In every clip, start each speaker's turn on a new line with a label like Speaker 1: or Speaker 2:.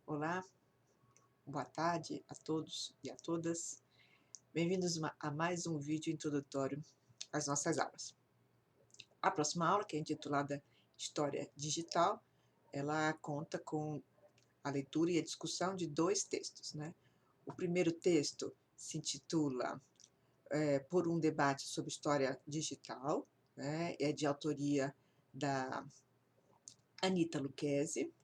Speaker 1: Olá, boa tarde a todos e a todas. Bem-vindos a mais um vídeo introdutório às nossas aulas. A próxima aula, que é intitulada História Digital, ela conta com a leitura e a discussão de dois textos, né? O primeiro texto se intitula Por um debate sobre história digital, né? É de autoria da Anita Lucchesi.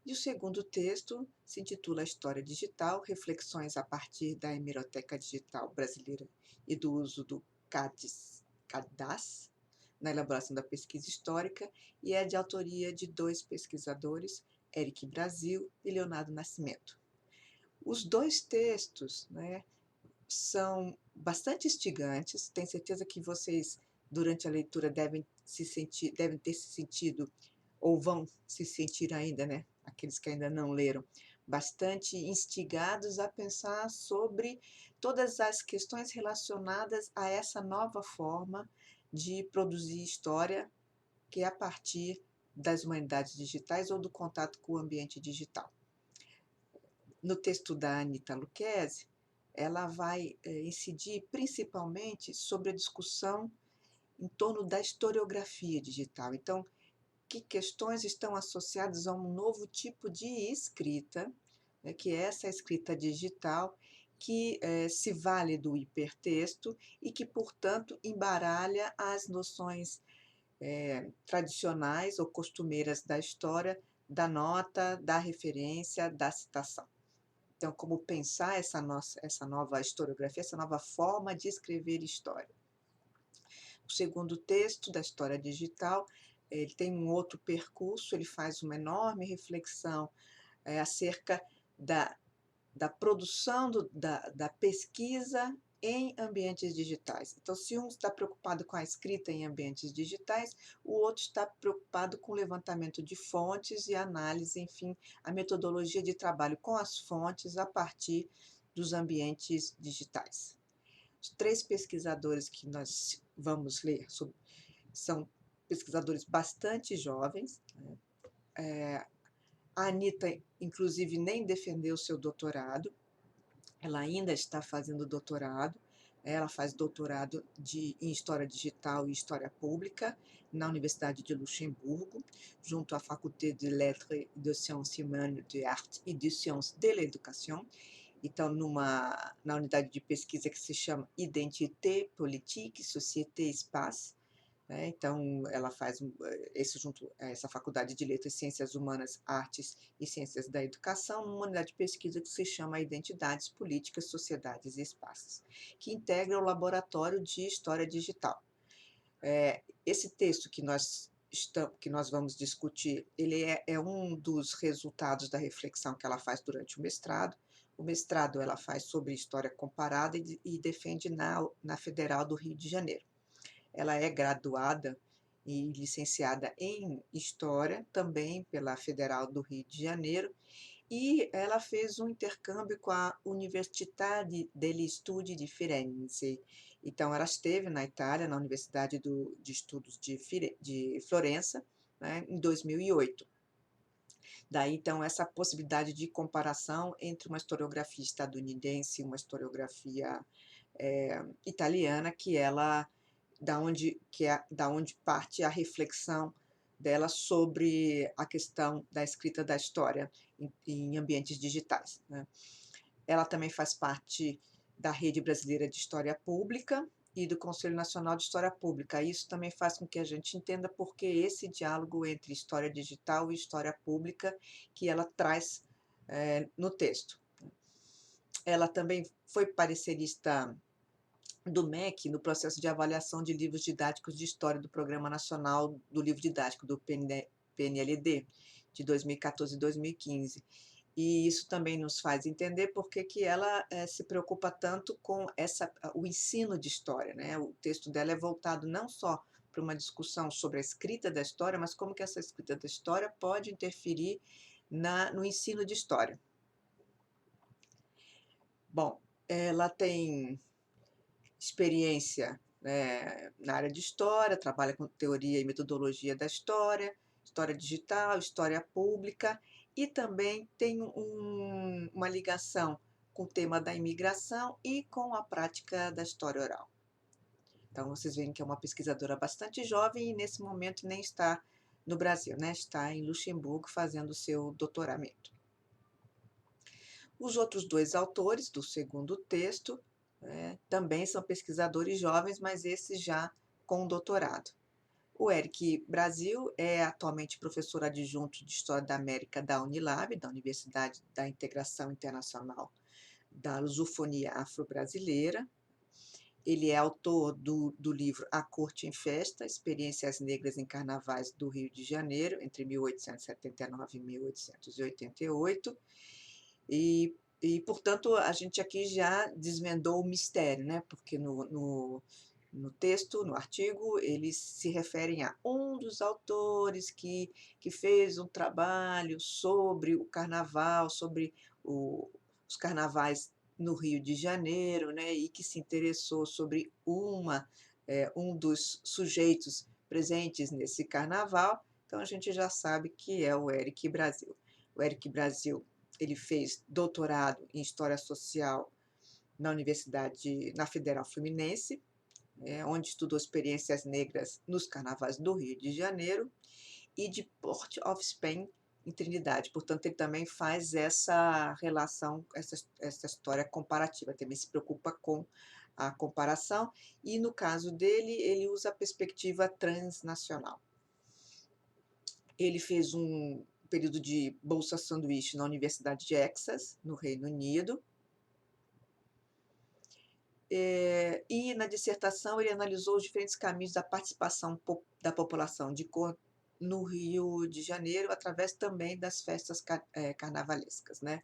Speaker 1: E o segundo texto se intitula História Digital, reflexões a partir da Hemeroteca Digital Brasileira e do uso do CADAS na elaboração da pesquisa histórica, e é de autoria de dois pesquisadores, Eric Brasil e Leonardo Nascimento. Os dois textos, né, são bastante instigantes, tenho certeza que vocês, durante a leitura, devem ter se sentido ou vão se sentir ainda, né, aqueles que ainda não leram, bastante instigados a pensar sobre todas as questões relacionadas a essa nova forma de produzir história, que é a partir das humanidades digitais ou do contato com o ambiente digital. No texto da Anita Lucchesi, ela vai incidir principalmente sobre a discussão em torno da historiografia digital. Então, que questões estão associadas a um novo tipo de escrita, né, que é essa escrita digital, que se vale do hipertexto e que, portanto, embaralha as noções tradicionais ou costumeiras da história, da nota, da referência, da citação. Então, como pensar essa nova historiografia, essa nova forma de escrever história. O segundo texto da história digital, ele tem um outro percurso, ele faz uma enorme reflexão acerca da produção da pesquisa em ambientes digitais. Então, se um está preocupado com a escrita em ambientes digitais, o outro está preocupado com o levantamento de fontes e análise, enfim, a metodologia de trabalho com as fontes a partir dos ambientes digitais. Os três pesquisadores que nós vamos ler são pesquisadores bastante jovens, né? A Anita, inclusive, nem defendeu seu doutorado, ela ainda está fazendo doutorado, ela faz doutorado em História Digital e História Pública na Universidade de Luxemburgo, junto à Faculté de Lettres, de Sciences Humaines, de Artes e de Sciences de l'Éducation. Então, na unidade de pesquisa que se chama Identité, Politique, Société, Espace, né? Então, ela faz essa faculdade de Letras, Ciências Humanas, Artes e Ciências da Educação, numa unidade de pesquisa que se chama Identidades, Políticas, Sociedades e Espaços, que integra o Laboratório de História Digital. Esse texto que nós vamos discutir, ele é um dos resultados da reflexão que ela faz durante o mestrado. O mestrado ela faz sobre história comparada e defende na Federal do Rio de Janeiro. Ela é graduada e licenciada em História, também pela Federal do Rio de Janeiro, e ela fez um intercâmbio com a Università degli Studi di Firenze. Então, ela esteve na Itália, na Universidade de Estudos de Florença, né, em 2008. Daí, então, essa possibilidade de comparação entre uma historiografia estadunidense e uma historiografia italiana, da onde parte a reflexão dela sobre a questão da escrita da história em ambientes digitais, né? Ela também faz parte da Rede Brasileira de História Pública e do Conselho Nacional de História Pública. Isso também faz com que a gente entenda por que esse diálogo entre história digital e história pública que ela traz no texto. Ela também foi parecerista do MEC no processo de avaliação de livros didáticos de história do Programa Nacional do Livro Didático, do PNLD, de 2014 e 2015. E isso também nos faz entender por que ela se preocupa tanto com o ensino de história, né? O texto dela é voltado não só para uma discussão sobre a escrita da história, mas como que essa escrita da história pode interferir no ensino de história. Bom, ela tem experiência na área de história, trabalha com teoria e metodologia da história, história digital, história pública, e também tem uma ligação com o tema da imigração e com a prática da história oral. Então, vocês veem que é uma pesquisadora bastante jovem e, nesse momento, nem está no Brasil, né? Está em Luxemburgo fazendo o seu doutoramento. Os outros dois autores do segundo texto também são pesquisadores jovens, mas esses já com doutorado. O Eric Brasil é atualmente professor adjunto de História da América da Unilab, da Universidade da Integração Internacional da Lusofonia Afro-Brasileira. Ele é autor do livro A Corte em Festa, Experiências Negras em Carnavais do Rio de Janeiro, entre 1879 e 1888. Portanto, a gente aqui já desvendou o mistério, né? Porque no texto, no artigo, eles se referem a um dos autores que fez um trabalho sobre o carnaval, sobre os carnavais no Rio de Janeiro, né, e que se interessou sobre um dos sujeitos presentes nesse carnaval. Então, a gente já sabe que é o Eric Brasil. O Eric Brasil, ele fez doutorado em História Social na Federal Fluminense, onde estudou experiências negras nos carnavais do Rio de Janeiro e de Port of Spain, em Trindade. Portanto, ele também faz essa relação, essa história comparativa, também se preocupa com a comparação, e no caso dele, ele usa a perspectiva transnacional. Ele fez um período de bolsa sanduíche na Universidade de Texas, no Reino Unido, e na dissertação ele analisou os diferentes caminhos da participação da população de cor no Rio de Janeiro, através também das festas carnavalescas, né?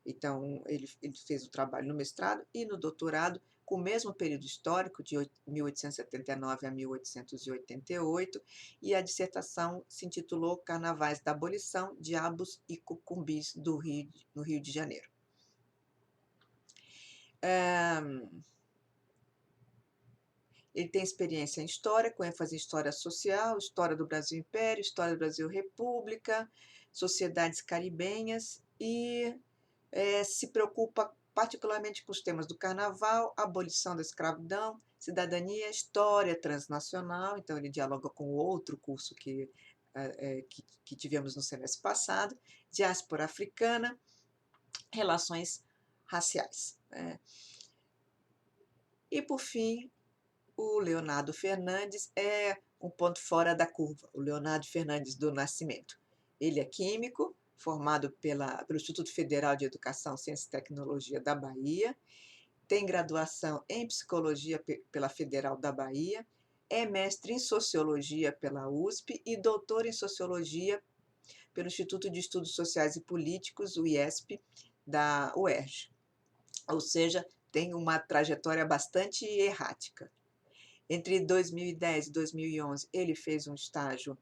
Speaker 1: Então, ele fez o trabalho no mestrado e no doutorado, com o mesmo período histórico, de 1879 a 1888, e a dissertação se intitulou Carnavais da Abolição, Diabos e Cucumbis no Rio de Janeiro. Ele tem experiência em história, com ênfase em história social, história do Brasil Império, história do Brasil República, sociedades caribenhas e se preocupa particularmente com os temas do carnaval, abolição da escravidão, cidadania, história transnacional. Então, ele dialoga com outro curso que tivemos no semestre passado, diáspora africana, relações raciais. E, por fim, o Leonardo Fernandes é um ponto fora da curva, o Leonardo Fernandes do Nascimento. Ele é químico, formado pelo Instituto Federal de Educação, Ciência e Tecnologia da Bahia, tem graduação em Psicologia pela Federal da Bahia, é mestre em Sociologia pela USP e doutor em Sociologia pelo Instituto de Estudos Sociais e Políticos, o IESP, da UERJ. Ou seja, tem uma trajetória bastante errática. Entre 2010 e 2011, ele fez um estágio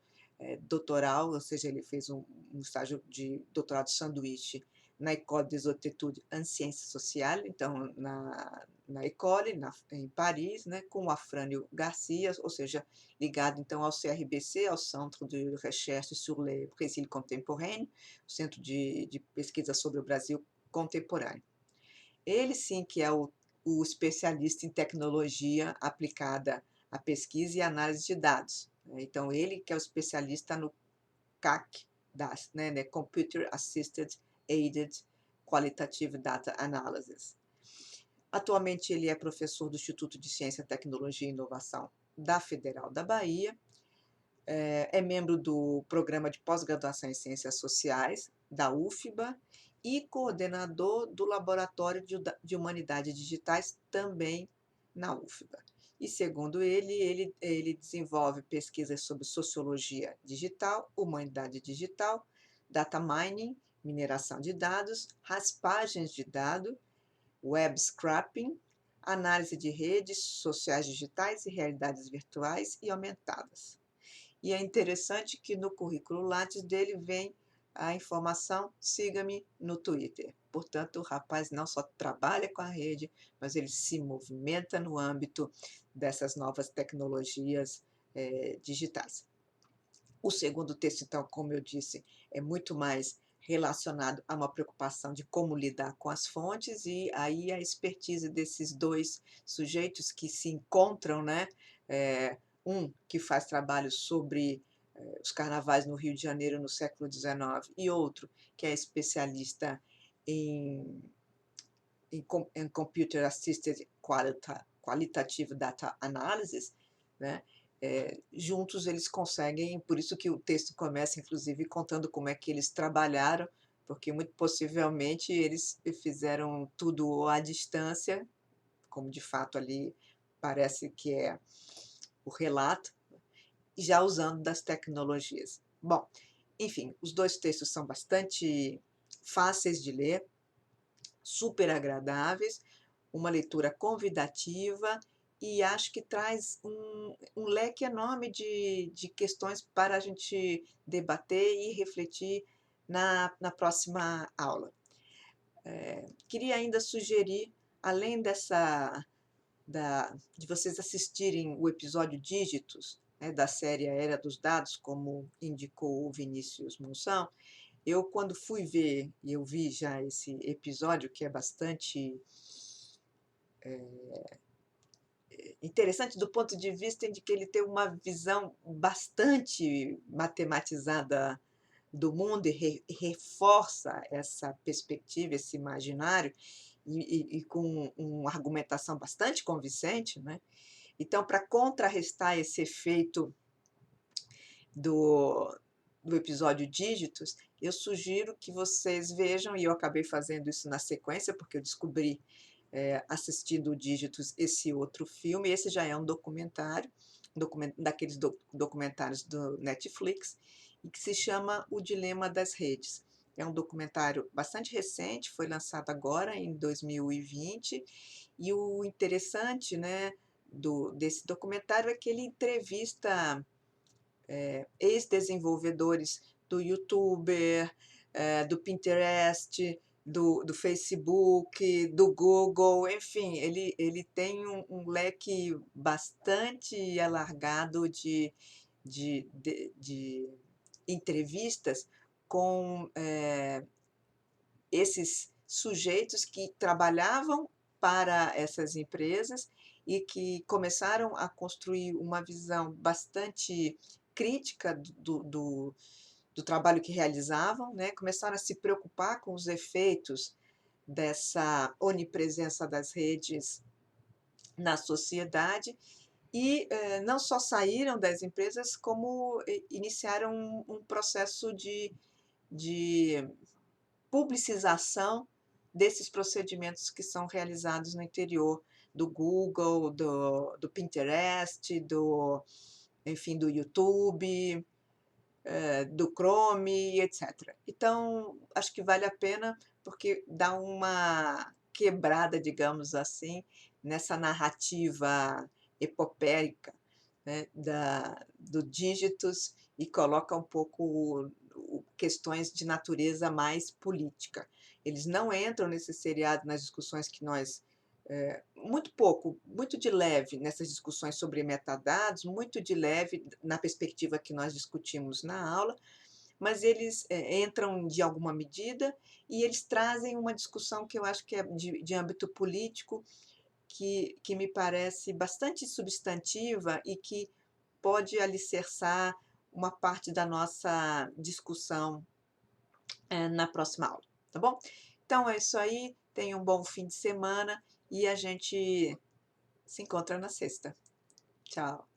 Speaker 1: doutoral, ou seja, ele fez um estágio de doutorado sanduíche na École des Hautes Études en Sciences Sociales, então na École, em Paris, né, com o Afrânio Garcia, ou seja, ligado então ao CRBC, ao Centre de Recherche sur les Brésil Contemporain, o Centro de Pesquisa sobre o Brasil Contemporâneo. Ele sim que é o especialista em tecnologia aplicada à pesquisa e análise de dados. Então, ele que é o especialista no CAC, né, Computer Assisted Aided Qualitative Data Analysis. Atualmente, ele é professor do Instituto de Ciência, Tecnologia e Inovação da Federal da Bahia, é membro do Programa de Pós-Graduação em Ciências Sociais da UFBA e coordenador do Laboratório de Humanidades Digitais, também na UFBA. E, segundo ele desenvolve pesquisas sobre sociologia digital, humanidade digital, data mining, mineração de dados, raspagens de dados, web scraping, análise de redes sociais digitais e realidades virtuais e aumentadas. E é interessante que no currículo Lattes dele vem a informação, siga-me no Twitter. Portanto, o rapaz não só trabalha com a rede, mas ele se movimenta no âmbito dessas novas tecnologias digitais. O segundo texto, então, como eu disse, é muito mais relacionado a uma preocupação de como lidar com as fontes, e aí a expertise desses 2 sujeitos que se encontram, né, um que faz trabalho sobre, os carnavais no Rio de Janeiro no século XIX, e outro que é especialista em em Computer Assisted Qualitative Data Analysis, né, juntos eles conseguem, por isso que o texto começa inclusive contando como é que eles trabalharam, porque muito possivelmente eles fizeram tudo à distância, como de fato ali parece que é o relato, já usando das tecnologias. Bom, enfim, os 2 textos são bastante fáceis de ler, super agradáveis, uma leitura convidativa, e acho que traz um leque enorme de questões para a gente debater e refletir na próxima aula. Queria ainda sugerir, além de vocês assistirem o episódio Dígitos, né, da série A Era dos Dados, como indicou o Vinícius Monção, eu quando fui ver, e eu vi já esse episódio que é bastante interessante do ponto de vista de que ele tem uma visão bastante matematizada do mundo, e reforça essa perspectiva, esse imaginário, e com uma argumentação bastante convincente, né? Então, para contrarrestar esse efeito do, do episódio Dígitos, eu sugiro que vocês vejam, e eu acabei fazendo isso na sequência, porque eu descobri, assistindo Dígitos, esse outro filme. Esse já é um documentário, daqueles documentários do Netflix, e que se chama O Dilema das Redes. É um documentário bastante recente, foi lançado agora em 2020, e o interessante, né, desse documentário é que ele entrevista ex-desenvolvedores do YouTuber, do Pinterest, do Facebook, do Google, enfim, ele tem um leque bastante alargado de entrevistas com esses sujeitos que trabalhavam para essas empresas e que começaram a construir uma visão bastante crítica do trabalho que realizavam, né? Começaram a se preocupar com os efeitos dessa onipresença das redes na sociedade, e não só saíram das empresas, como iniciaram um processo de publicização desses procedimentos que são realizados no interior do Google, do Pinterest, enfim, do YouTube, do Chrome, etc. Então, acho que vale a pena, porque dá uma quebrada, digamos assim, nessa narrativa epopeica, né, do Dígitos, e coloca um pouco questões de natureza mais política. Eles não entram nesse seriado nas discussões que nós muito pouco, muito de leve nessas discussões sobre metadados, muito de leve na perspectiva que nós discutimos na aula, mas eles entram de alguma medida, e eles trazem uma discussão que eu acho que é de âmbito político, que me parece bastante substantiva e que pode alicerçar uma parte da nossa discussão na próxima aula, tá bom? Então é isso aí, tenha um bom fim de semana, e a gente se encontra na sexta. Tchau.